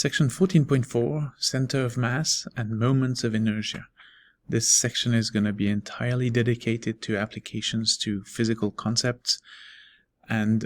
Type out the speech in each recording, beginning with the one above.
Section 14.4, Center of Mass and Moments of Inertia. This section is going to be entirely dedicated to applications to physical concepts, and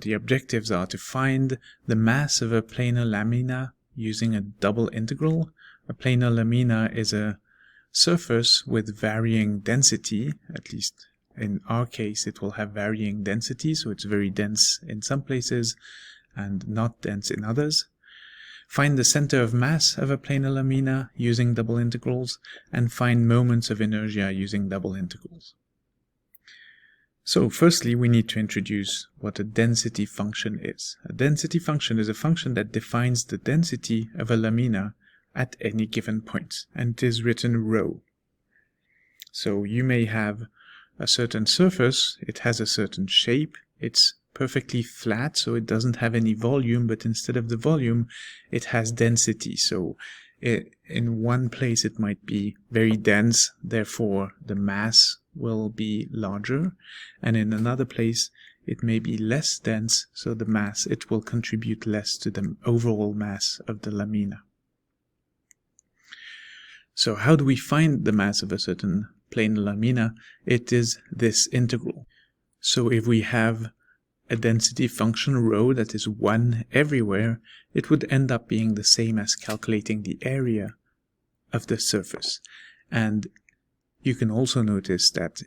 the objectives are to find the mass of a planar lamina using a double integral. A planar lamina is a surface with varying density. At least in our case it will have varying density, so it's very dense in some places and not dense in others. Find the center of mass of a planar lamina using double integrals, and find moments of inertia using double integrals. So firstly, we need to introduce what a density function is. A density function is a function that defines the density of a lamina at any given point, and it is written rho. So you may have a certain surface, it has a certain shape, it's perfectly flat, so it doesn't have any volume, but instead of the volume it has density. So in one place it might be very dense, therefore the mass will be larger, and in another place it may be less dense, so the mass, it will contribute less to the overall mass of the lamina. So how do we find the mass of a certain planar lamina? It is this integral. So if we have a density function rho that is 1 everywhere, it would end up being the same as calculating the area of the surface. And you can also notice that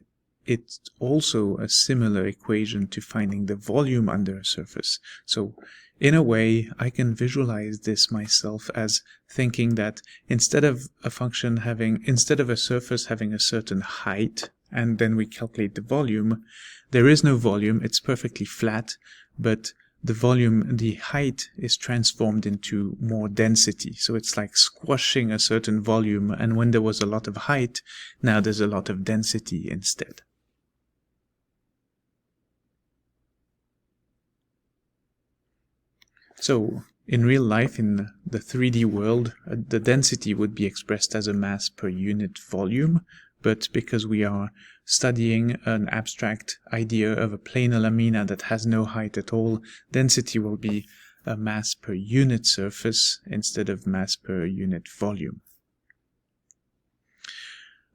it's also a similar equation to finding the volume under a surface. So in a way, I can visualize this myself as thinking that instead of a surface having a certain height, and then we calculate the volume, there is no volume, it's perfectly flat, but the volume, the height is transformed into more density. So it's like squashing a certain volume, and when there was a lot of height, now there's a lot of density instead. So in real life, in the 3D world, the density would be expressed as a mass per unit volume, but because we are studying an abstract idea of a planar lamina that has no height at all, density will be a mass per unit surface instead of mass per unit volume.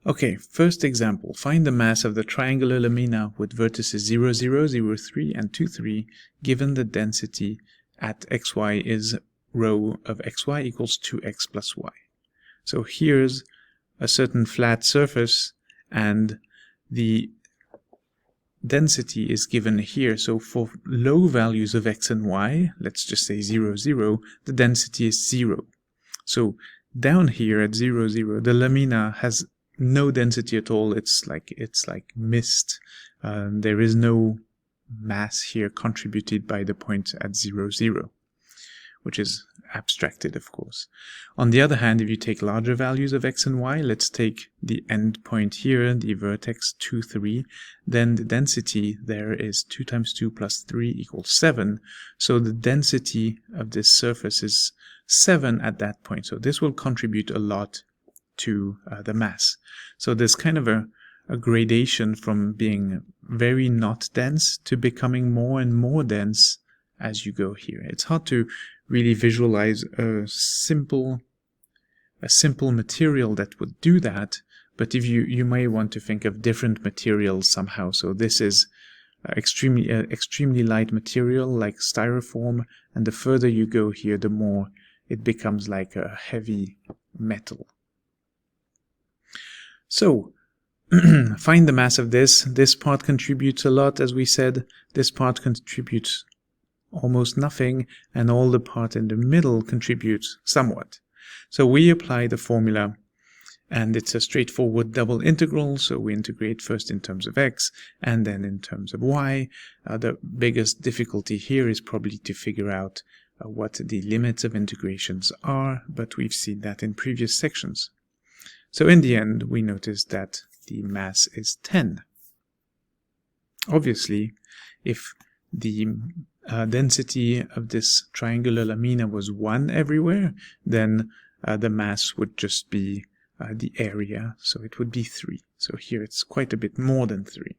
Okay, first example. Find the mass of the triangular lamina with vertices 0, 0, 0, 3, and 2, 3, given the density at xy is rho of xy equals 2x plus y. So here's a certain flat surface, and the density is given here. So for low values of x and y, let's just say 0, 0, the density is 0. So down here at 0, 0, the lamina has no density at all. It's like mist. There is no mass here contributed by the point at 0, 0, which is abstracted, of course. On the other hand, if you take larger values of x and y, let's take the end point here, the vertex 2, 3, then the density there is 2 times 2 plus 3 equals 7. So the density of this surface is 7 at that point. So this will contribute a lot to the mass. So there's kind of a gradation from being very not dense to becoming more and more dense as you go here. It's hard to really visualize a simple material that would do that, but if you may want to think of different materials somehow. So this is extremely light material like styrofoam, and the further you go here, the more it becomes like a heavy metal. So find the mass of this. This part contributes a lot, as we said. This part contributes almost nothing, and all the part in the middle contributes somewhat. So we apply the formula, and it's a straightforward double integral. So we integrate first in terms of x and then in terms of y. The biggest difficulty here is probably to figure out what the limits of integrations are, but we've seen that in previous sections. So in the end, we notice that the mass is 10. Obviously, if the density of this triangular lamina was 1 everywhere, then the mass would just be the area, so it would be 3. So here it's quite a bit more than 3.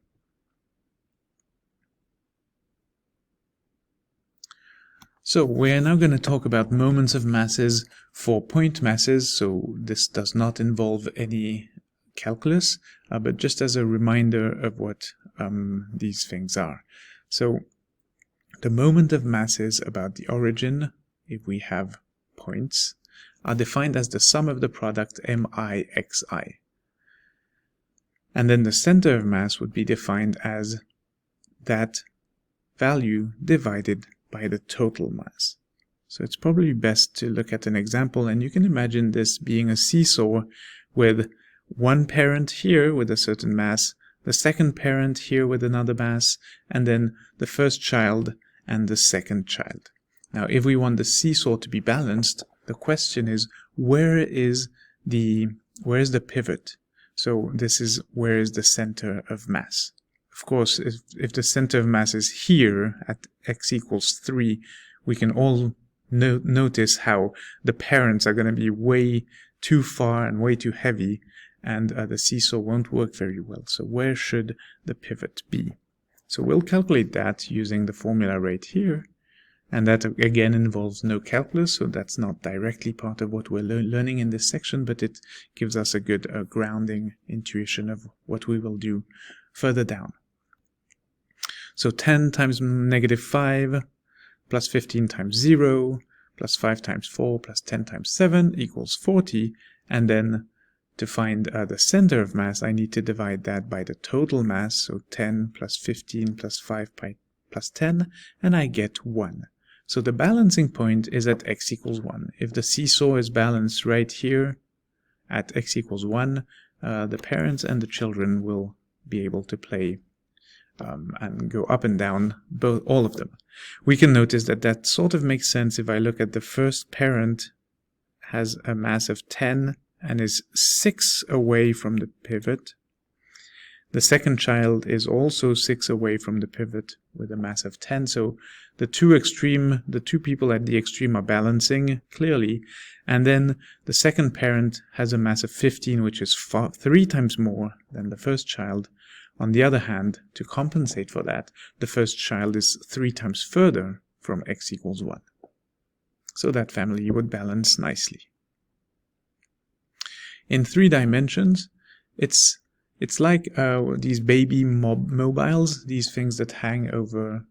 So we're now going to talk about moments of masses for point masses. So this does not involve any calculus, but just as a reminder of what these things are. So the moment of masses about the origin, if we have points, are defined as the sum of the product MIXI. And then the center of mass would be defined as that value divided by the total mass. So it's probably best to look at an example, and you can imagine this being a seesaw with one parent here with a certain mass, the second parent here with another mass, and then the first child and the second child. Now, if we want the seesaw to be balanced, the question is, where is the pivot? So this is, where is the center of mass? Of course, if the center of mass is here at x equals 3, we can all notice how the parents are going to be way too far and way too heavy, and the seesaw won't work very well. So where should the pivot be? So we'll calculate that using the formula right here, and that again involves no calculus, so that's not directly part of what we're learning in this section, but it gives us a good grounding intuition of what we will do further down. So 10 times -5 plus 15 times 0 plus 5 times 4 plus 10 times 7 equals 40. And then to find the center of mass, I need to divide that by the total mass. So 10 plus 15 plus 5 plus 10, and I get 1. So the balancing point is at x equals 1. If the seesaw is balanced right here at x equals 1, the parents and the children will be able to play and go up and down, all of them. We can notice that that sort of makes sense if I look at the first parent has a mass of 10 and is 6 away from the pivot. The second child is also 6 away from the pivot with a mass of 10. So the two people at the extreme are balancing clearly. And then the second parent has a mass of 15, which is 3 times more than the first child. On the other hand, to compensate for that, the first child is 3 times further from x equals 1. So that family would balance nicely. In 3 dimensions, it's like these baby mobiles, these things that hang over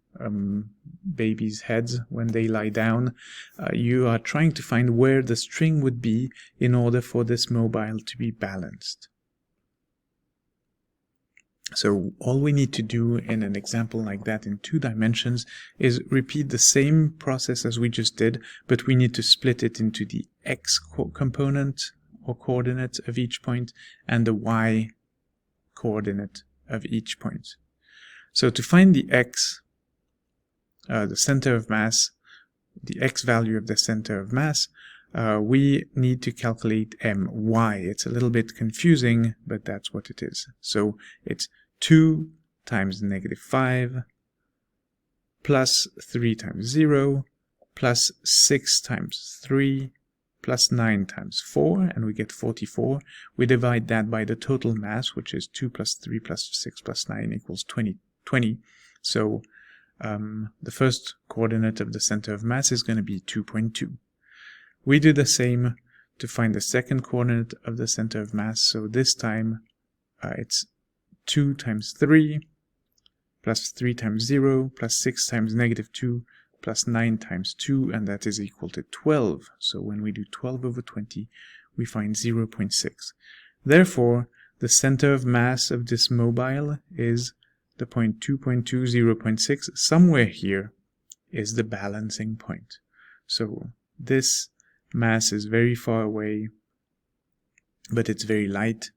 babies' heads when they lie down. You are trying to find where the string would be in order for this mobile to be balanced. So all we need to do in an example like that in 2 dimensions is repeat the same process as we just did, but we need to split it into the x component or coordinate of each point and the y coordinate of each point. So to find the x, the center of mass, the x value of the center of mass, we need to calculate my. It's a little bit confusing, but that's what it is. So it's 2 times -5 plus 3 times 0 plus 6 times 3 plus 9 times 4, and we get 44. We divide that by the total mass, which is 2 plus 3 plus 6 plus 9 equals 20. So the first coordinate of the center of mass is going to be 2.2. We do the same to find the second coordinate of the center of mass. So this time it's 2 times 3 plus 3 times 0 plus 6 times -2 plus 9 times 2, and that is equal to 12. So when we do 12 over 20, we find 0.6. Therefore, the center of mass of this mobile is the point 2.2, 0.6. Somewhere here is the balancing point. So this mass is very far away, but it's very light.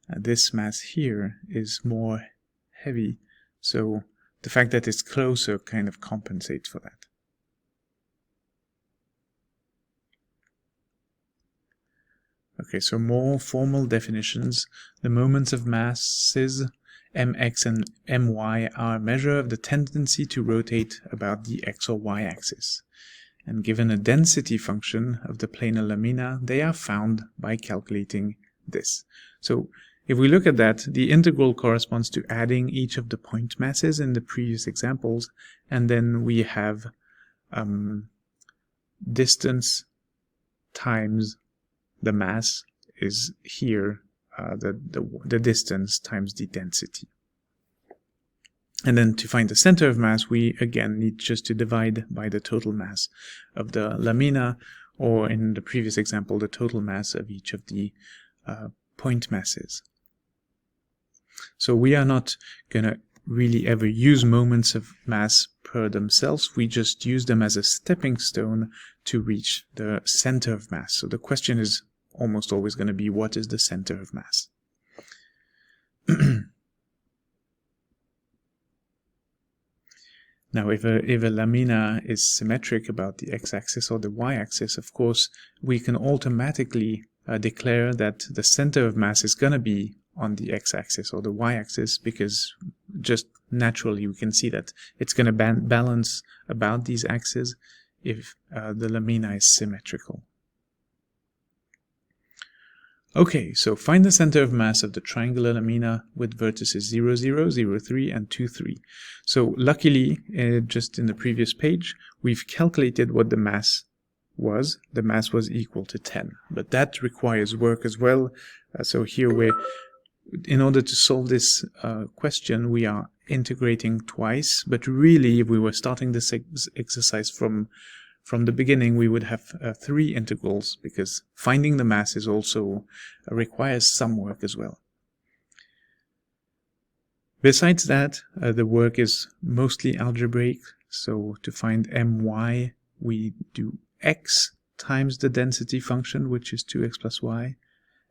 This mass here is more heavy, so the fact that it's closer kind of compensates for that. Okay, so more formal definitions. The moments of masses mx and my are a measure of the tendency to rotate about the x or y axis. And given a density function of the planar lamina, they are found by calculating this. So if we look at that, the integral corresponds to adding each of the point masses in the previous examples, and then we have distance times the mass is here, the distance times the density. And then to find the center of mass, we again need just to divide by the total mass of the lamina, or in the previous example, the total mass of each of the point masses. So we are not going to really ever use moments of mass per themselves. We just use them as a stepping stone to reach the center of mass. So the question is almost always going to be, what is the center of mass? Now, if a lamina is symmetric about the x-axis or the y-axis, of course, we can automatically declare that the center of mass is going to be on the x-axis or the y-axis, because just naturally we can see that it's going to balance about these axes if the lamina is symmetrical. Okay, so find the center of mass of the triangular lamina with vertices 0, 0, 0, 3, and 2, 3. So luckily, just in the previous page, we've calculated what the mass was. The mass was equal to 10, but that requires work as well. So here in order to solve this question, we are integrating twice, but really if we were starting this exercise from the beginning, we would have 3 integrals, because finding the mass is also requires some work as well. Besides that, the work is mostly algebraic. So to find my, we do x times the density function, which is 2x plus y.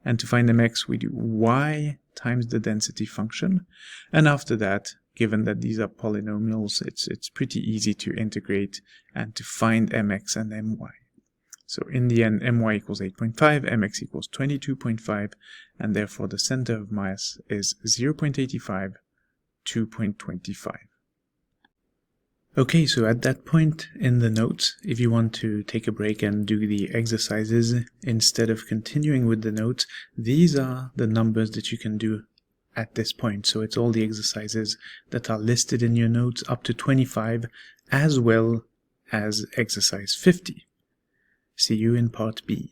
And to find mx, we do y times the density function. And after that, given that these are polynomials, it's pretty easy to integrate and to find mx and my. So in the end, my equals 8.5, mx equals 22.5, and therefore the center of mass is 0.85, 2.25. Okay, so at that point in the notes, if you want to take a break and do the exercises instead of continuing with the notes, these are the numbers that you can do at this point. So it's all the exercises that are listed in your notes up to 25, as well as exercise 50. See you in part B.